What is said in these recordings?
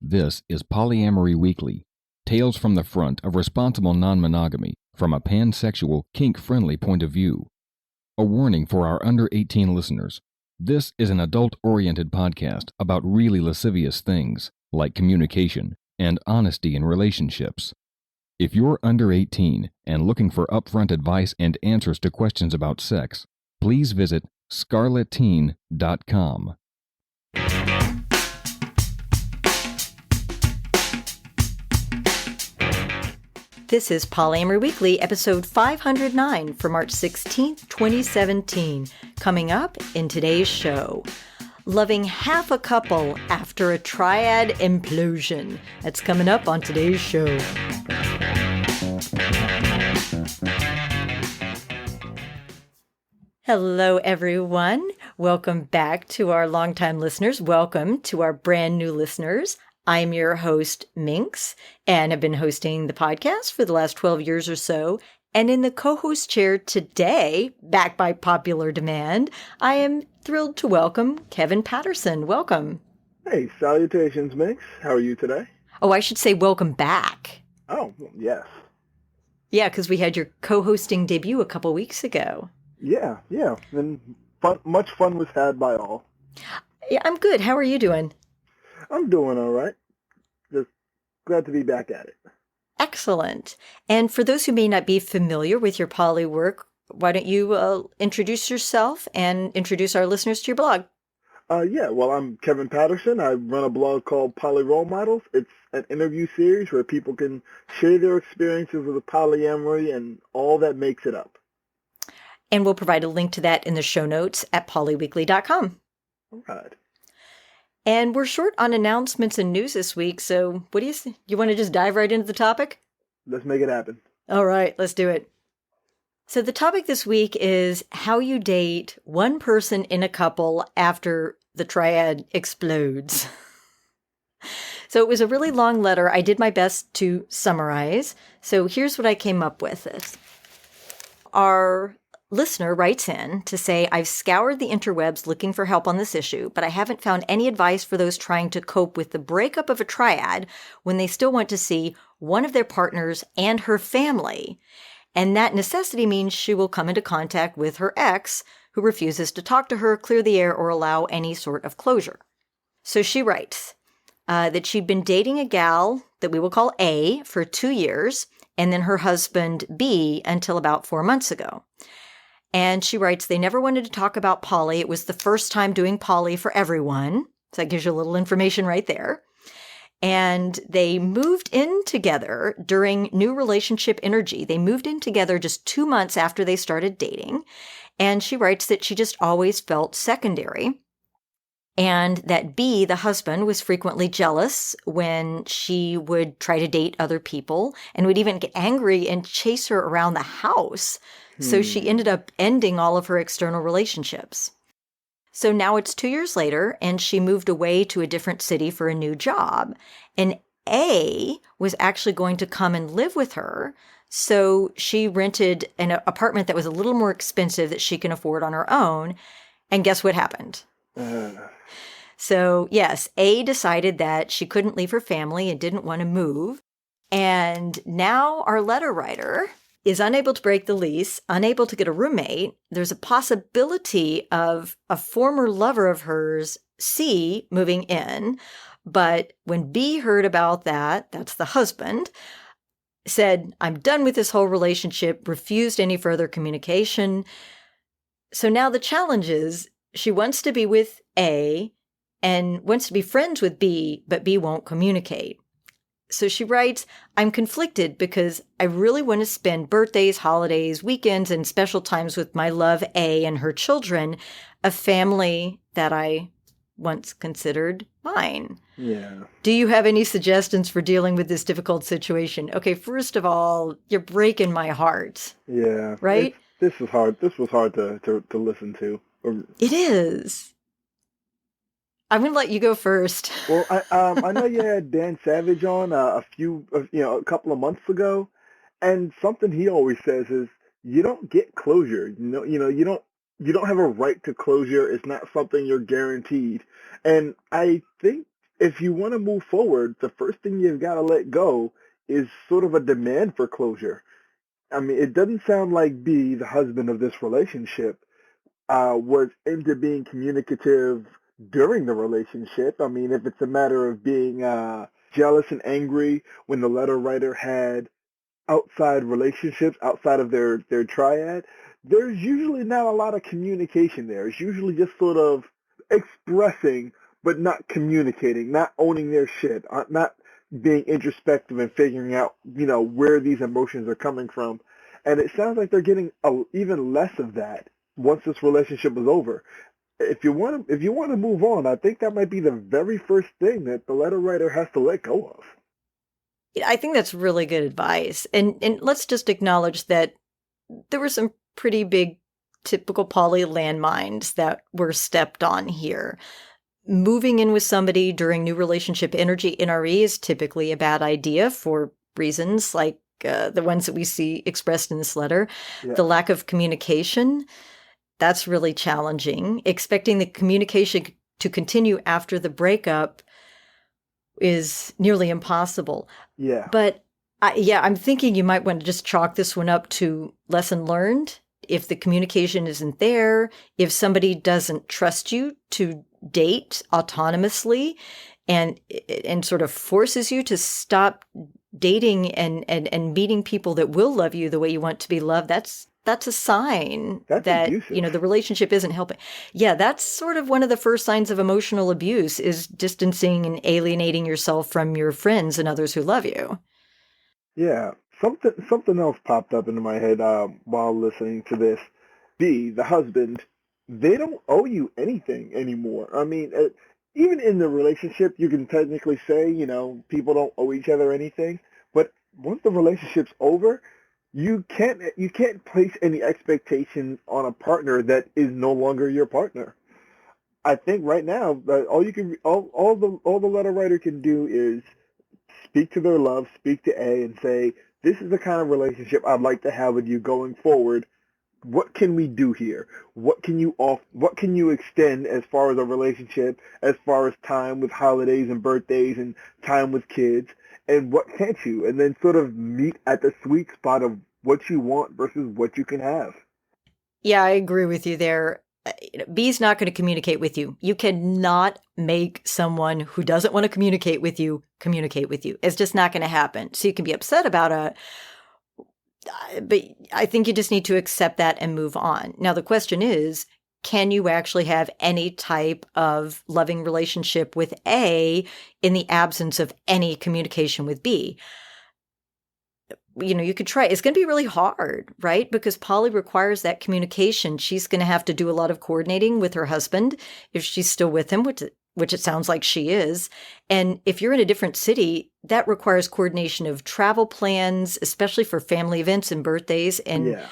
This is Polyamory Weekly, tales from the front of responsible non-monogamy from a pansexual, kink-friendly point of view. A warning for our under 18 listeners. This is an adult-oriented podcast about really lascivious things, like communication and honesty in relationships. If you're under 18 and looking for upfront advice and answers to questions about sex, please visit scarletteen.com. This is Polyamory Weekly, episode 509 for March 16th, 2017. Coming up in today's show, loving half a couple after a triad implosion. That's coming up on today's show. Hello, everyone. Welcome back to our longtime listeners. Welcome to our brand new listeners. I'm your host, Minx, and I've been hosting the podcast for the last 12 years or so. And in the co-host chair today, back by popular demand, I am thrilled to welcome Kevin Patterson. Welcome. Hey, salutations, Minx. How are you today? Oh, I should say welcome back. Oh, yes. Yeah, because we had your co-hosting debut a couple weeks ago. Yeah. And much fun was had by all. Yeah, I'm good. How are you doing? I'm doing all right. Just glad to be back at it. Excellent. And for those who may not be familiar with your poly work, why don't you introduce yourself and introduce our listeners to your blog? I'm Kevin Patterson. I run a blog called Poly Role Models. It's an interview series where people can share their experiences with polyamory and all that makes it up. And we'll provide a link to that in the show notes at polyweekly.com. All right. And we're short on announcements and news this week, so what do you think? You want to just dive right into the topic? Let's make it happen. All right, let's do it. So the topic this week is how you date one person in a couple after the triad explodes. So it was a really long letter. I did my best to summarize. So here's what I came up with. Our listener writes in to say, I've scoured the interwebs looking for help on this issue, but I haven't found any advice for those trying to cope with the breakup of a triad when they still want to see one of their partners and her family. And that necessity means she will come into contact with her ex, who refuses to talk to her, clear the air, or allow any sort of closure. So she writes that she'd been dating a gal that we will call A for 2 years, and then her husband B until about 4 months ago. And she writes, they never wanted to talk about poly. It was the first time doing poly for everyone. So that gives you a little information right there. And they moved in together during new relationship energy. They moved in together just 2 months after they started dating. And she writes that she just always felt secondary. And that B, the husband, was frequently jealous when she would try to date other people and would even get angry and chase her around the house. So she ended up ending all of her external relationships. So now it's 2 years later, and she moved away to a different city for a new job. And A was actually going to come and live with her. So she rented an apartment that was a little more expensive that she can afford on her own. And guess what happened? So yes, A decided that she couldn't leave her family and didn't want to move. And now our letter writer is unable to break the lease, unable to get a roommate. There's a possibility of a former lover of hers, C, moving in. But when B heard about that, that's the husband, said, I'm done with this whole relationship, refused any further communication. So now the challenge is she wants to be with A and wants to be friends with B, but B won't communicate. So she writes, I'm conflicted because I really want to spend birthdays, holidays, weekends, and special times with my love A and her children, a family that I once considered mine. Yeah. Do you have any suggestions for dealing with this difficult situation? Okay, first of all, you're breaking my heart. Yeah. Right? This was hard. This was hard to listen to. It is. I'm going to let you go first. Well, I know you had Dan Savage on a couple of months ago, and something he always says is you don't get closure. You don't have a right to closure. It's not something you're guaranteed. And I think if you want to move forward, the first thing you've got to let go is sort of a demand for closure. I mean, it doesn't sound like B, the husband of this relationship, was into being communicative during the relationship. I mean, if it's a matter of being jealous and angry when the letter writer had outside relationships outside of their triad, there's usually not a lot of communication there. It's usually just sort of expressing but not communicating, not owning their shit, not being introspective and figuring out, where these emotions are coming from. And it sounds like they're getting even less of that once this relationship is over. If you want to move on, I think that might be the very first thing that the letter writer has to let go of. I think that's really good advice. And let's just acknowledge that there were some pretty big typical poly landmines that were stepped on here. Moving in with somebody during new relationship energy NRE is typically a bad idea for reasons like the ones that we see expressed in this letter. Yeah. The lack of communication, that's really challenging. Expecting the communication to continue after the breakup is nearly impossible. Yeah. But I'm thinking you might want to just chalk this one up to lesson learned. If the communication isn't there, if somebody doesn't trust you to date autonomously and sort of forces you to stop dating and meeting people that will love you the way you want to be loved, that's a sign That's that abusive. the relationship isn't helping. Yeah, that's sort of one of the first signs of emotional abuse, is distancing and alienating yourself from your friends and others who love you. Yeah. Something else popped up into my head while listening to this. B, the husband, they don't owe you anything anymore. I mean, even in the relationship, you can technically say, people don't owe each other anything. But once the relationship's over, you can't place any expectations on a partner that is no longer your partner. I think right now, all the letter writer can do is speak to their love, speak to A, and say, this is the kind of relationship I'd like to have with you going forward. What can we do here? What can you extend as far as a relationship, as far as time with holidays and birthdays and time with kids, and what can't you? And then sort of meet at the sweet spot of what you want versus what you can have. Yeah, I agree with you there. B's not going to communicate with you. You cannot make someone who doesn't want to communicate with you communicate with you. It's just not going to happen. So you can be upset about it, but I think you just need to accept that and move on. Now, the question is, can you actually have any type of loving relationship with A in the absence of any communication with B? You could try. It's going to be really hard, right? Because Polly requires that communication. She's going to have to do a lot of coordinating with her husband if she's still with him, which it sounds like she is. And if you're in a different city, that requires coordination of travel plans, especially for family events and birthdays. And Yeah.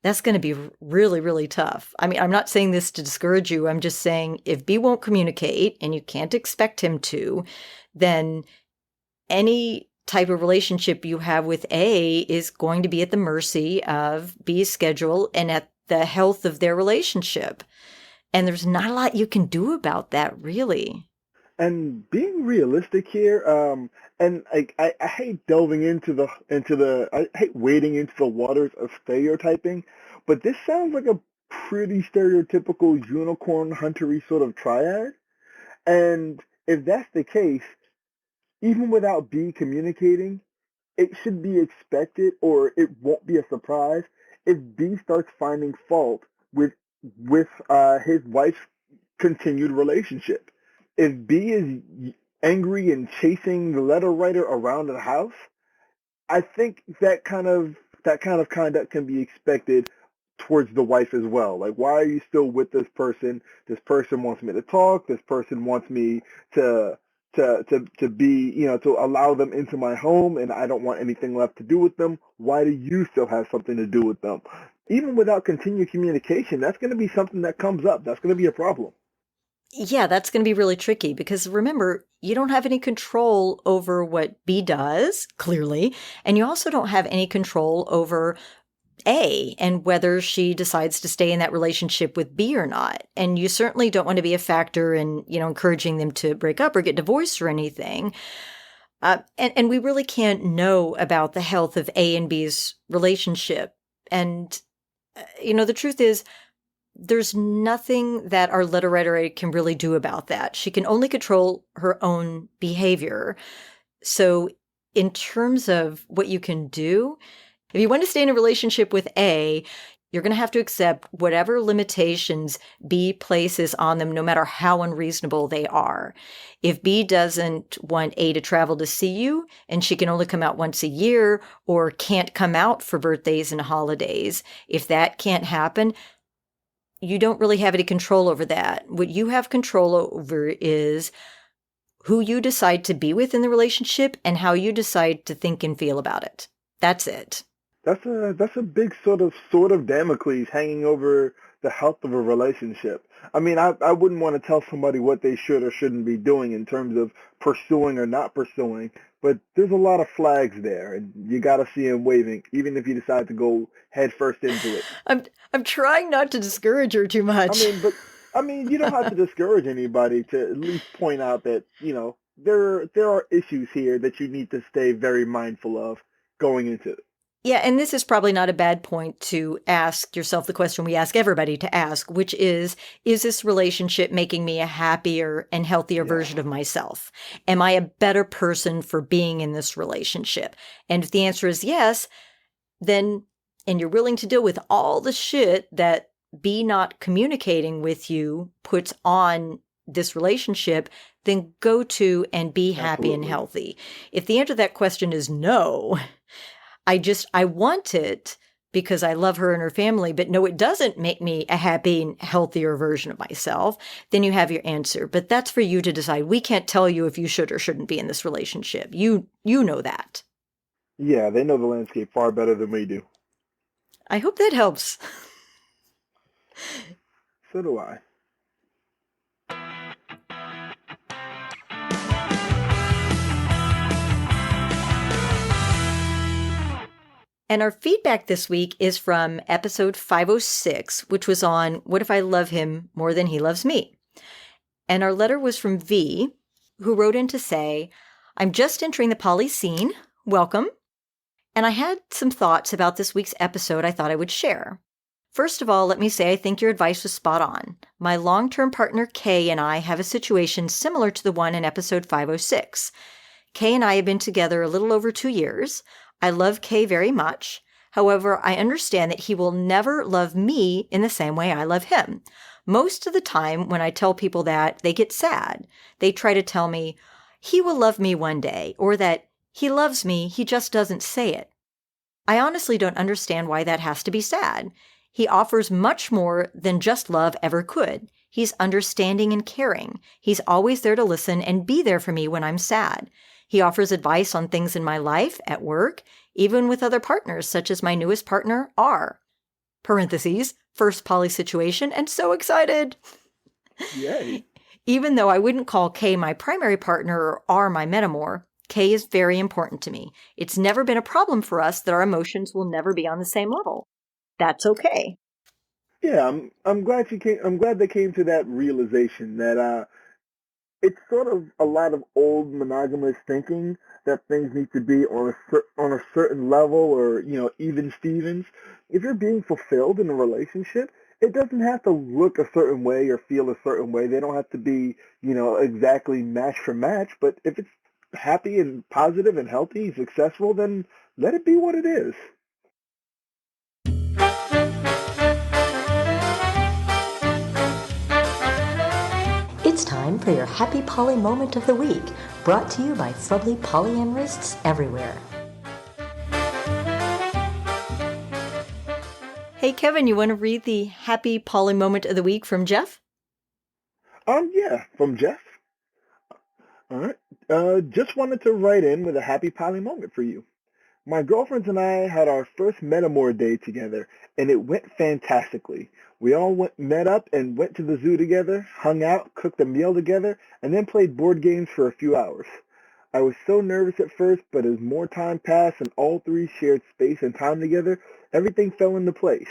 that's going to be really, really tough. I mean, I'm not saying this to discourage you. I'm just saying if B won't communicate and you can't expect him to, then any type of relationship you have with A is going to be at the mercy of B's schedule and at the health of their relationship. And there's not a lot you can do about that, really. And being realistic here, and I hate delving I hate wading into the waters of stereotyping, but this sounds like a pretty stereotypical unicorn huntery sort of triad. And if that's the case, even without B communicating, it should be expected, or it won't be a surprise if B starts finding fault with his wife's continued relationship. If B is angry and chasing the letter writer around the house, I think that kind of conduct can be expected towards the wife as well. Like, why are you still with this person? This person wants me to talk. This person wants me to be, to allow them into my home, and I don't want anything left to do with them. Why do you still have something to do with them? Even without continued communication, that's going to be something that comes up. That's going to be a problem. Yeah, that's going to be really tricky because remember, you don't have any control over what B does, clearly, and you also don't have any control over A and whether she decides to stay in that relationship with B or not. And you certainly don't want to be a factor in, encouraging them to break up or get divorced or anything. And we really can't know about the health of A and B's relationship. And, the truth is, there's nothing that our letter writer can really do about that. She can only control her own behavior. So in terms of what you can do, if you want to stay in a relationship with A, you're going to have to accept whatever limitations B places on them, no matter how unreasonable they are. If B doesn't want A to travel to see you, and she can only come out once a year or can't come out for birthdays and holidays, if that can't happen, you don't really have any control over that. What you have control over is who you decide to be with in the relationship and how you decide to think and feel about it. That's it. That's a big sort of Damocles hanging over the health of a relationship. I mean, I wouldn't want to tell somebody what they should or shouldn't be doing in terms of pursuing or not pursuing, but there's a lot of flags there, and you got to see them waving, even if you decide to go head first into it. I'm trying not to discourage her too much. You don't have to discourage anybody to at least point out that, there are issues here that you need to stay very mindful of going into it. Yeah, and this is probably not a bad point to ask yourself the question we ask everybody to ask, which is this relationship making me a happier and healthier version of myself? Am I a better person for being in this relationship? And if the answer is yes, then, and you're willing to deal with all the shit that B not communicating with you puts on this relationship, then go to and be happy and healthy. If the answer to that question is no, I want it because I love her and her family, but no, it doesn't make me a happy and healthier version of myself, then you have your answer. But that's for you to decide. We can't tell you if you should or shouldn't be in this relationship. You know that. Yeah, they know the landscape far better than we do. I hope that helps. So do I. And our feedback this week is from episode 506, which was on What If I Love Him More Than He Loves Me? And our letter was from V, who wrote in to say, I'm just entering the poly scene. Welcome. And I had some thoughts about this week's episode I thought I would share. First of all, let me say I think your advice was spot on. My long-term partner Kay and I have a situation similar to the one in episode 506. Kay and I have been together a little over 2 years. I love Kay very much. However, I understand that he will never love me in the same way I love him. Most of the time when I tell people that, they get sad. They try to tell me, he will love me one day, or that he loves me, he just doesn't say it. I honestly don't understand why that has to be sad. He offers much more than just love ever could. He's understanding and caring. He's always there to listen and be there for me when I'm sad. He offers advice on things in my life, at work, even with other partners, such as my newest partner, R. Parentheses, first poly situation, and so excited. Yay. Even though I wouldn't call K my primary partner or R my metamor, K is very important to me. It's never been a problem for us that our emotions will never be on the same level. That's okay. Yeah, I'm glad they came to that realization that it's sort of a lot of old monogamous thinking that things need to be on a certain level or, even Stevens. If you're being fulfilled in a relationship, it doesn't have to look a certain way or feel a certain way. They don't have to be, exactly match for match. But if it's happy and positive and healthy, successful, then let it be what it is. It's time for your Happy Poly Moment of the Week, brought to you by Fubbly Polyamorists everywhere. Hey, Kevin, you want to read the Happy Poly Moment of the Week from Jeff? Yeah, from Jeff. All right. Just wanted to write in with a happy poly moment for you. My girlfriends and I had our first Metamor day together, and it went fantastically. We all met up and went to the zoo together, hung out, cooked a meal together, and then played board games for a few hours. I was so nervous at first, but as more time passed and all three shared space and time together, everything fell into place.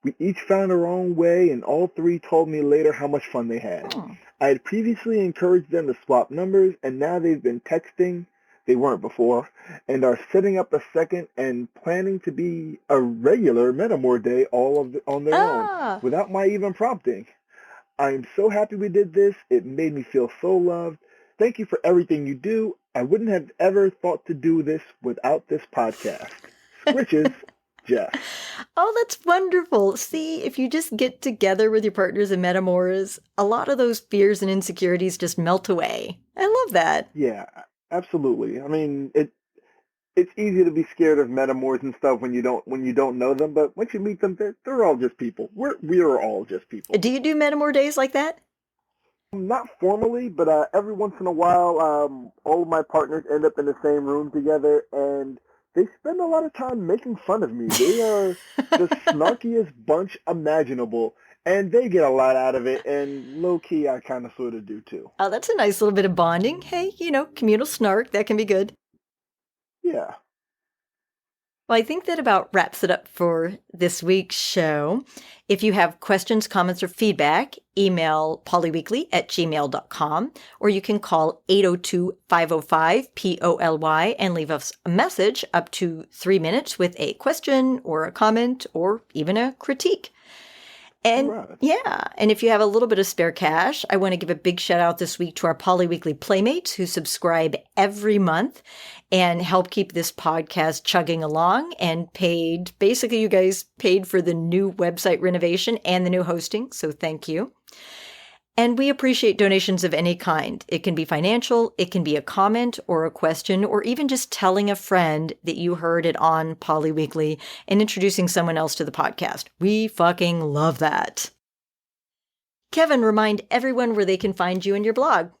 We each found our own way, and all three told me later how much fun they had. Oh. I had previously encouraged them to swap numbers, and now they've been texting. They weren't before, and are setting up a second and planning to be a regular Metamore Day on their own, without my even prompting. I am so happy we did this. It made me feel so loved. Thank you for everything you do. I wouldn't have ever thought to do this without this podcast. Switches, Jeff. Oh, that's wonderful. See, if you just get together with your partners in Metamores, a lot of those fears and insecurities just melt away. I love that. Yeah, absolutely. I mean, it's easy to be scared of Metamores and stuff when you don't know them, but once you meet them, they're all just people. We're all just people. Do you do Metamore days like that? Not formally, but every once in a while, all of my partners end up in the same room together, and they spend a lot of time making fun of me. They are the snarkiest bunch imaginable, and they get a lot out of it, and low-key, I kind of sort of do too. Oh, that's a nice little bit of bonding. Hey, communal snark, that can be good. Yeah. Well, I think that about wraps it up for this week's show. If you have questions, comments, or feedback, email polyweekly@gmail.com, or you can call 802-505-POLY and leave us a message up to 3 minutes with a question or a comment or even a critique. And and if you have a little bit of spare cash, I want to give a big shout out this week to our Polyweekly Playmates who subscribe every month and help keep this podcast chugging along and basically you guys paid for the new website renovation and the new hosting. So thank you. And we appreciate donations of any kind. It can be financial, it can be a comment or a question, or even just telling a friend that you heard it on Polyweekly and introducing someone else to the podcast. We fucking love that. Kevin, remind everyone where they can find you and your blog.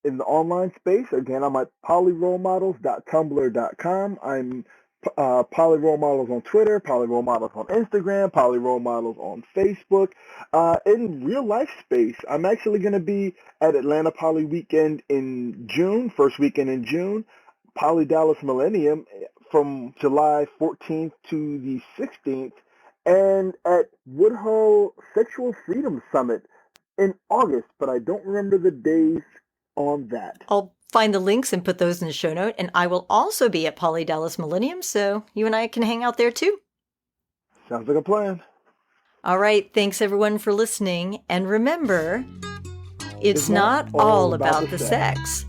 In the online space, again, I'm at polyrolemodels.tumblr.com. I'm Poly Role on Twitter, Poly Role on Instagram, Poly Role on Facebook. In real life space, I'm actually going to be at Atlanta Poly Weekend in June, first weekend in June, Poly Dallas Millennium from July 14th to the 16th, and at Woodhull Sexual Freedom Summit in August, but I don't remember the days on that. I'll find the links and put those in the show note. And I will also be at Poly Dallas Millennium, so you and I can hang out there too. Sounds like a plan. All right. Thanks everyone for listening. And remember, it's not all about the sex.